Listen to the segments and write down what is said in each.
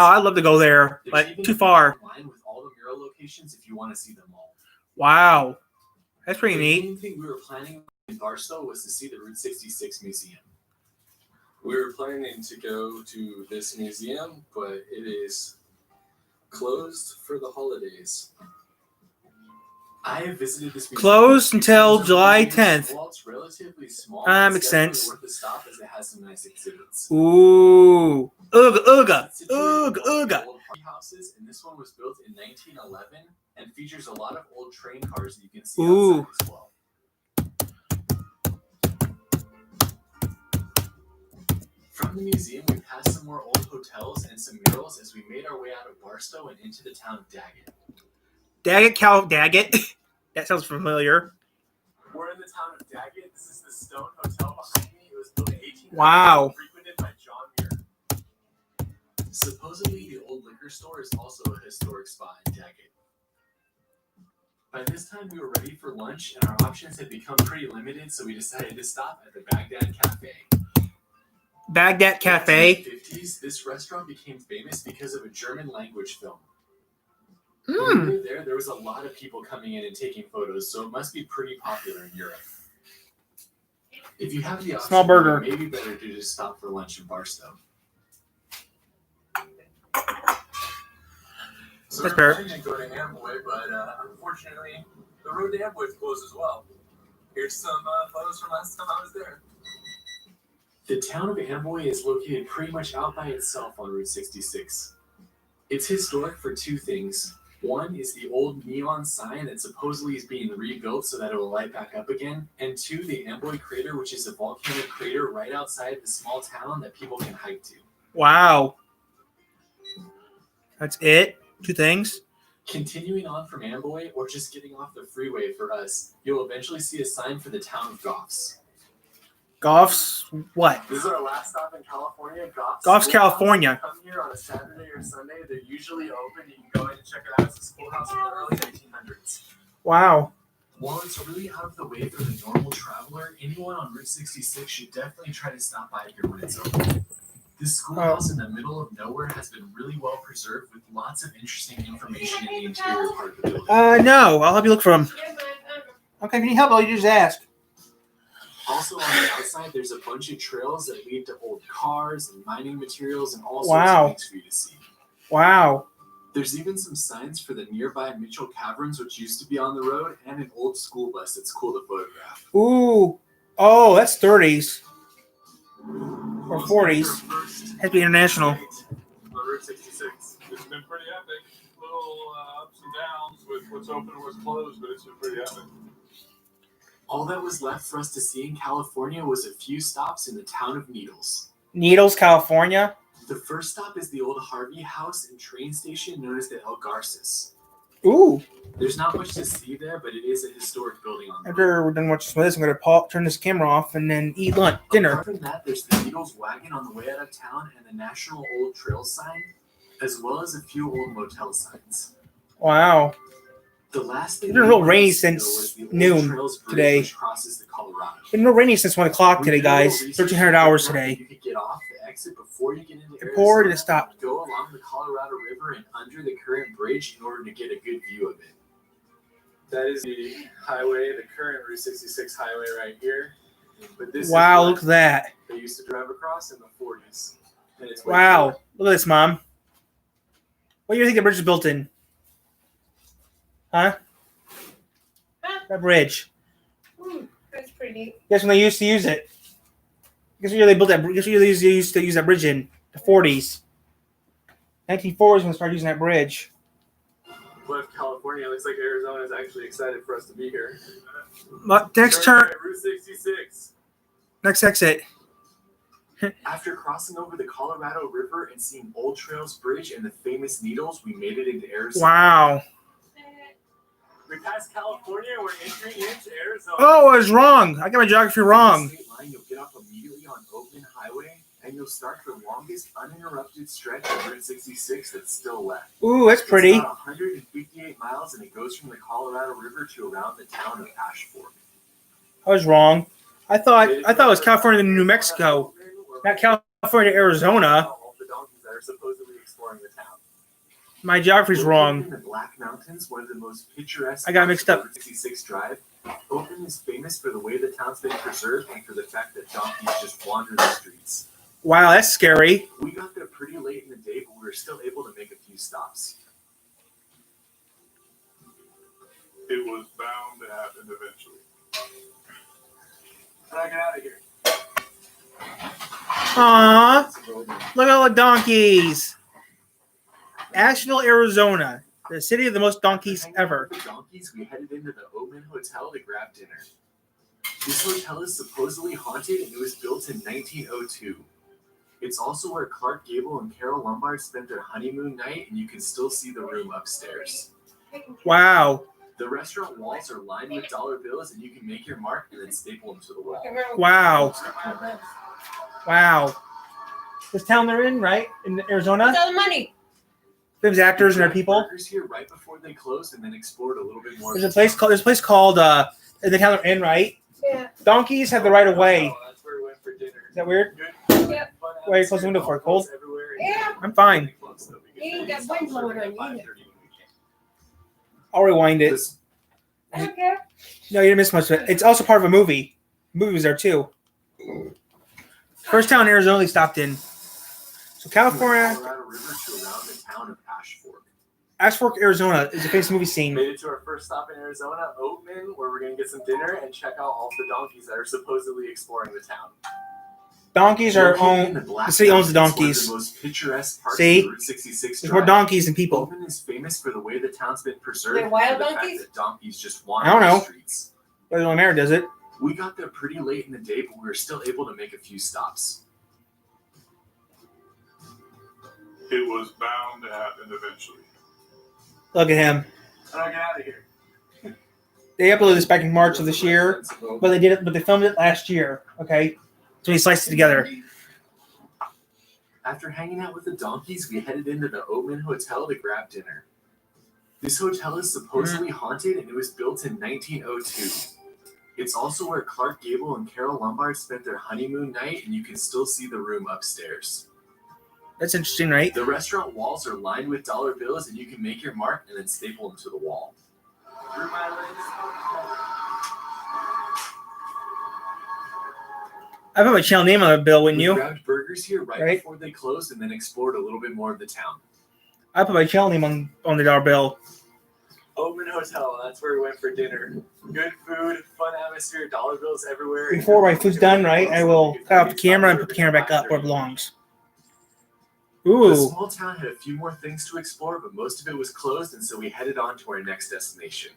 I'd love to go there, but too far. Line with all the mural locations if you want to see them all. Wow, that's pretty The neat. main thing we were planning in Barstow was to see the Route 66 museum. We were planning to go to this museum, but it is closed for the holidays. I have visited this museum. Closed until July 10th. While it's relatively small, Makes sense. worth the stop as it has some nice exhibits. Ooh, ooga. Old houses, and this one was built in 1911 and features a lot of old train cars that you can see outside as well. From the museum, we passed some more old hotels and some murals as we made our way out of Barstow and into the town of Daggett. Daggett. That sounds familiar. We're in the town of Daggett. This is the Stone Hotel behind me. It was built in 1800. Wow. Frequented by John Muir. Supposedly, the old liquor store is also a historic spot in Daggett. By this time, we were ready for lunch, and our options had become pretty limited, so we decided to stop at the Baghdad Cafe. Baghdad Cafe. In the 1950s, this restaurant became famous because of a German language film. When we were there was a lot of people coming in and taking photos, so it must be pretty popular in Europe. If you have the option, Small burger. It may be better to just stop for lunch in Barstow. So That's we're fair. planning to go to Amboy, but unfortunately, the road to Amboy is closed as well. Here's some photos from last time I was there. The town of Amboy is located pretty much out by itself on Route 66. It's historic for two things. One is the old neon sign that supposedly is being rebuilt so that it will light back up again. And two, the Amboy Crater, which is a volcanic crater right outside the small town that people can hike to. Wow. That's it? Two things? Continuing on from Amboy, or just getting off the freeway for us, you'll eventually see a sign for the town of Goffs. Goffs? What? This is our last stop in California. Goffs, California. Come here on a Saturday or Sunday. They're usually open. You can go in and check it out. It's a schoolhouse from the early 1900s. Wow. While it's really out of the way for the normal traveler, anyone on Route 66 should definitely try to stop by here when it's open. This schoolhouse in the middle of nowhere has been really well preserved with lots of interesting information in the interior part of the building. No. I'll help you look for them. Okay, if you need help, you just ask. Also on the outside, there's a bunch of trails that lead to old cars and mining materials and all sorts of things for you to see. Wow. There's even some signs for the nearby Mitchell Caverns, which used to be on the road, and an old school bus that's cool to photograph. Ooh. Oh, that's 30s. Or 40s. Has to be international. On Route 66. It's been pretty epic. Little ups and downs with what's open and what's closed, but it's been pretty epic. All that was left for us to see in California was a few stops in the town of Needles. Needles, California? The first stop is the old Harvey House and train station known as the El Garces. Ooh. There's not much to see there, but it is a historic building on the road. After we're done watching this, I'm going to turn this camera off and then eat dinner. Apart from that, there's the Needles wagon on the way out of town and the National Old Trail sign, as well as a few old motel signs. Wow. The last thing It's been real rainy since noon today. Which crosses the Colorado. It's been real rainy since 1 o'clock today, guys. 1,300 hours today. You could get off the exit before you get into It poured and it Arizona, stopped. go along the Colorado River and under the current bridge in order to get a good view of it. That is the highway, the current Route 66 highway right here. But this Wow, is look at that. they used to drive across in the 40s. And it's Wow. Look at this, Mom. What do you think the bridge is built in? Huh? That bridge. That's pretty neat. Guess when they used to use it? Guess when they built that? Guess when they used to use that bridge in? The 40s. 1940s when they started using that bridge. Left California. Looks like Arizona is actually excited for us to be here. Next turn. Route 66. Next exit. After crossing over the Colorado River and seeing Old Trails Bridge and the famous Needles, we made it into Arizona. Wow. We passed California. We're entering into Arizona. Oh, I was wrong. I got my geography wrong. State line, you'll get off immediately on Oakland Highway, and you'll start the longest uninterrupted stretch of Route 66 that's still left. Ooh, that's pretty. It's about 158 miles, and it goes from the Colorado River to around the town of Ash Fork. I was wrong. I thought it was California to New Mexico, not California to Arizona. All the donkeys that are supposedly exploring exploring the town. My geography's Located wrong. In the Black Mountains, one of the most picturesque I got mixed up. parts of Route 66 Drive, Oatman is famous for the way the town's been preserved and for the fact that donkeys just wander the streets. Wow, that's scary. We got there pretty late in the day, but we were still able to make a few stops. It was bound to happen eventually. How do I get out of here? Aww, look at all the donkeys. Asheville, Arizona, the city of the most donkeys ever. With the donkeys, we headed into the Oatman Hotel to grab dinner. This hotel is supposedly haunted and it was built in 1902. It's also where Clark Gable and Carol Lombard spent their honeymoon night, and you can still see the room upstairs. Wow, The restaurant walls are lined with dollar bills, and you can make your mark and then staple them to the wall. wow, wow. This town they're in, right? In Arizona? What's all the money? Famous actors and their people. Burgers here right before they closed, and then explored a little bit more. There's a place called in the town they're in, right? Yeah. Donkeys have the right of way. Oh, that's where we went for dinner. Is that weird? Yep. Why you close the window for? Cold? Yeah. I'm fine. You ain't got wind blowing on you either. I'll rewind it. I don't care. No, you didn't miss much of it. It's also part of a movie. The movie was there too. First town in Arizona they stopped in. So California, Colorado River to around the town of Ash Fork. Ash Fork, Arizona is a famous movie scene. Made it to our first stop in Arizona, Oatman, where we're gonna get some dinner and check out all of the donkeys that are supposedly exploring the town. Donkeys are Located in owned. Black The city owns the Mountains, one of donkeys. the most picturesque parts See? of Route 66 There's more Drive. donkeys than people. Oatman is famous for the way the town's been preserved. They're wild and for the donkeys? fact that donkeys just I wander don't the know. streets. But only Mary does it. We got there pretty late in the day, but we were still able to make a few stops. It was bound to happen eventually. Look at him. How do I get out of here? They uploaded this back in March of this year, but they filmed it last year. Okay, so we sliced it together. After hanging out with the donkeys, we headed into the Oatman Hotel to grab dinner. This hotel is supposedly haunted, and it was built in 1902. It's also where Clark Gable and Carol Lombard spent their honeymoon night, and you can still see the room upstairs. That's interesting, right? The restaurant walls are lined with dollar bills, and you can make your mark and then staple them to the wall. I put my channel name on the bill, wouldn't We you? grabbed burgers here right Right. before they closed, and then explored a little bit more of the town. I put my channel name on the dollar bill. Oatman Hotel, that's where we went for dinner. Good food, fun atmosphere, dollar bills everywhere. Before my food's done, right, I will cut off the camera and put the camera back up where it belongs. The Ooh, small town had a few more things to explore, but most of it was closed, and so we headed on to our next destination.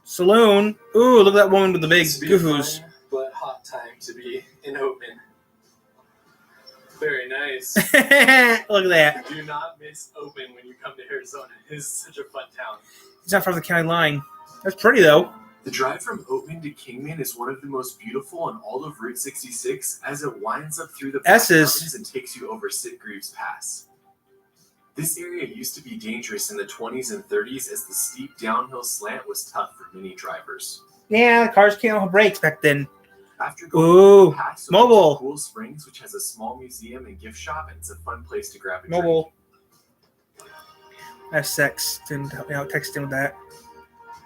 saloon. Ooh, look at that woman with the big This would be a goofus. fun but hot time to be in Oatman. Very nice. Look at that. Do not miss Oatman when you come to Arizona. It is such a fun town. It's not far from the county line. That's pretty though. The drive from Oatman to Kingman is one of the most beautiful on all of Route 66 as it winds up through the Black S's. Mountains and takes you over Sitgreaves Pass. This area used to be dangerous in the 20s and 30s as the steep downhill slant was tough for many drivers. Yeah, cars can't have brakes back then. After going Ooh, past mobile. Cool Springs, which has a small museum and gift shop, and it's a fun place to grab a Mobile. That's sex. Didn't text him with that.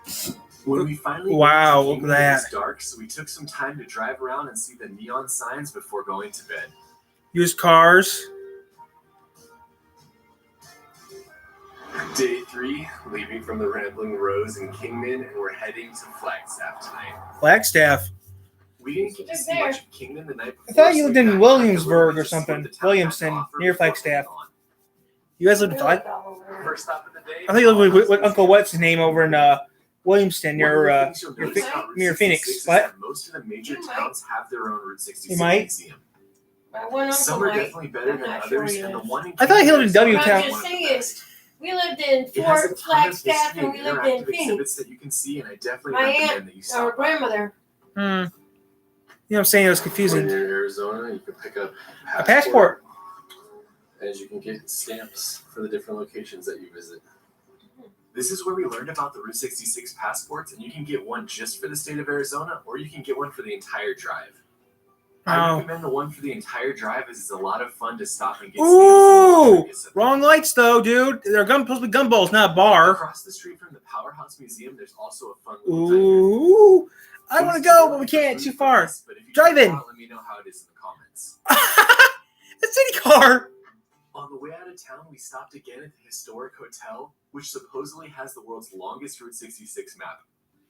drink. When we finally Wow, got to look at Kingman, it was that. dark, so we took some time to drive around and see the neon signs before going to bed. Used cars. Day 3, leaving from the Rambling Rose in Kingman, and we're heading to Flagstaff tonight. Flagstaff. We didn't get to see much of Kingman the night before. I thought you so lived we in backpacked a Williamsburg little or bit to see what something. the town had to Williamson, offer near before Flagstaff. moving on. You guys lived in Flag? First stop of the day. I think you lived with Uncle What's his name over in Williamston One of the near things you'll near notice Phoe- about Route near Phoenix. 66 is What? that most of the major You might. towns have their own Route 66 You might. museum. My one uncle Some are might. definitely better I'm than not sure others, he and the is. one in I thought he lived in Kingman is W-Town. one of the saying. best. We lived in It has a Fort ton of Flagstaff history and and we lived interactive in Phoenix. exhibits that you can see, and I definitely My recommend that you Our stop by. grandmother. Hmm. You know what I'm saying? It was When confusing. you're in Arizona, you can pick up A passport. as you can get stamps for the different locations that you visit. This is where we learned about the Route 66 passports, and you can get one just for the state of Arizona, or you can get one for the entire drive. I Wow. recommend the one for the entire drive as it's a lot of fun to stop and get Ooh, stamps. wrong lights though, dude. They're supposed to be gumballs, not a bar. Across the street from the Powerhouse Museum, there's also a fun little diner. Ooh, I want to go, but we can't. Too far. But if you Drive check it in. out, let me know how it is in the comments. A city car. On the way out of town, we stopped again at the historic hotel, which supposedly has the world's longest Route 66 map.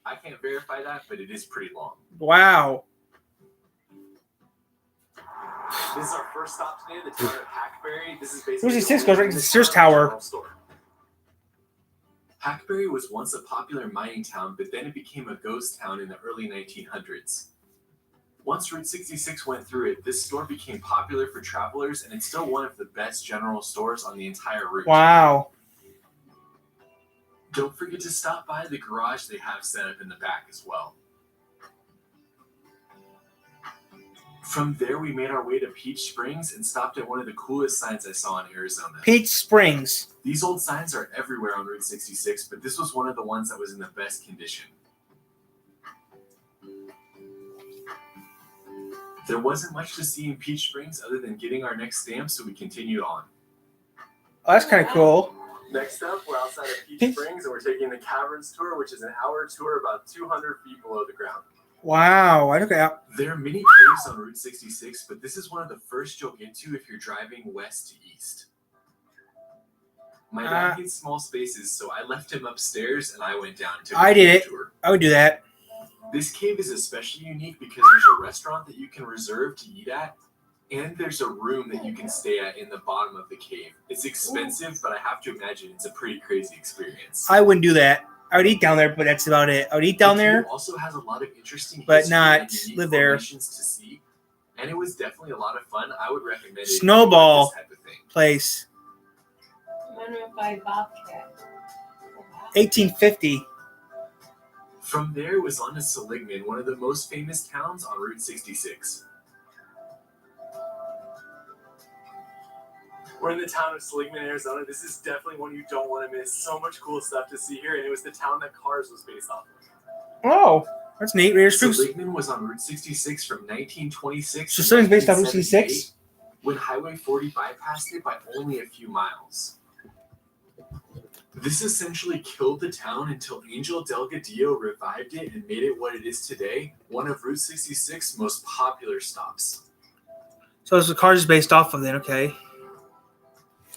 I can't verify that, but it is pretty long. Wow. This is our first stop today, the town of Hackberry. This is basically Route 66 goes right to the Sears Tower. Hackberry was once a popular mining town, but then it became a ghost town in the early 1900s. Once Route 66 went through it, this store became popular for travelers, and it's still one of the best general stores on the entire route. Wow. Don't forget to stop by the garage they have set up in the back as well. From there, we made our way to Peach Springs and stopped at one of the coolest signs I saw in Arizona. Peach Springs. These old signs are everywhere on Route 66, but this was one of the ones that was in the best condition. There wasn't much to see in Peach Springs other than getting our next stamp, so we continued on. Oh, that's kind of cool. Next up, we're outside of Peach Springs and we're taking the Caverns tour, which is an hour tour about 200 feet below the ground. Wow. I took it out. There are many caves on Route 66, but this is one of the first you'll get to if you're driving west to east. My dad hates small spaces, so I left him upstairs and I went down to I did it. tour. I would do that. This cave is especially unique because there's a restaurant that you can reserve to eat at, and there's a room that you can stay at in the bottom of the cave. It's expensive, but I have to imagine it's a pretty crazy experience. I wouldn't do that. I would eat down there, but that's about it. I would eat down The there. cave also has a lot of interesting But history not and unique live there. formations to see, and it was definitely a lot of fun. I would recommend it. if you Snowball. like this type of thing. Place. 105 Bobcat. 1850. From there, it was on to Seligman, one of the most famous towns on Route 66. We're in the town of Seligman, Arizona. This is definitely one you don't want to miss. So much cool stuff to see here, and it was the town that Cars was based off of. Oh, that's neat. Raiders Springs. Seligman was on Route 66 from 1926 So to something's based on Route 1978, 66? when Highway 40 bypassed it by only a few miles. This essentially killed the town until Angel Delgadillo revived it and made it what it is today, one of Route 66's most popular stops. So the Cars is based off of then, okay.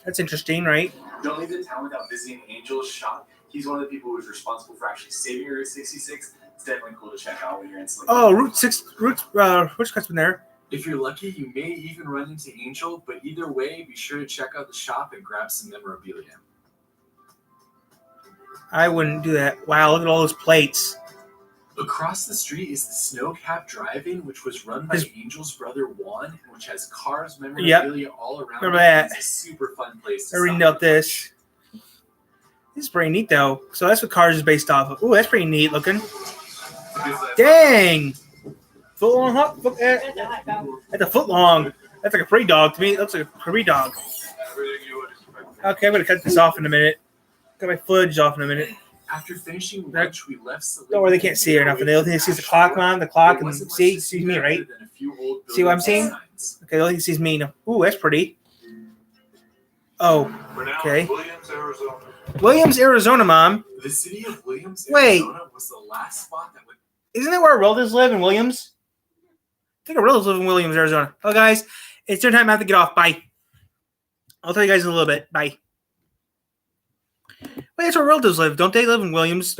That's interesting, right? Don't leave the town without visiting Angel's shop. He's one of the people who was responsible for actually saving Route 66. It's definitely cool to check out when you're in Seligman. Oh, which cut's been there? If you're lucky, you may even run into Angel, but either way, be sure to check out the shop and grab some memorabilia. I wouldn't do that. Wow, look at all those plates. Across the street is the Snowcap Drive-In, which was run by Angel's brother Juan, and which has Cars memorabilia all around. Remember it. that. It's a super fun place to I reading stop out this. This is pretty neat, though. So that's what Cars is based off of. Ooh, that's pretty neat looking. Dang! Foot long hot. That's a hot dog. That's a foot long. That's like a prairie dog to me. It looks like a prairie dog. Everything you would expect. Okay, I'm gonna cut this off in a minute. Cut my footage off in a minute. After finishing lunch, we left Seligman. Don't worry, they can't see it or nothing. They only see the clock on the clock and see me, right? See what I'm seeing? Okay, the only thing sees me now. Ooh, that's pretty. Oh, We're now Okay. in Williams, Arizona. Williams, Arizona, Mom. The city of Williams, Wait. Arizona was the last spot that would. Isn't that where our relatives live in Williams? I think our relatives live in Williams, Arizona. Oh, guys, it's dinner time. I have to get off. Bye. I'll tell you guys in a little bit. Bye. Wait, that's where our relatives live. Don't they live in Williams?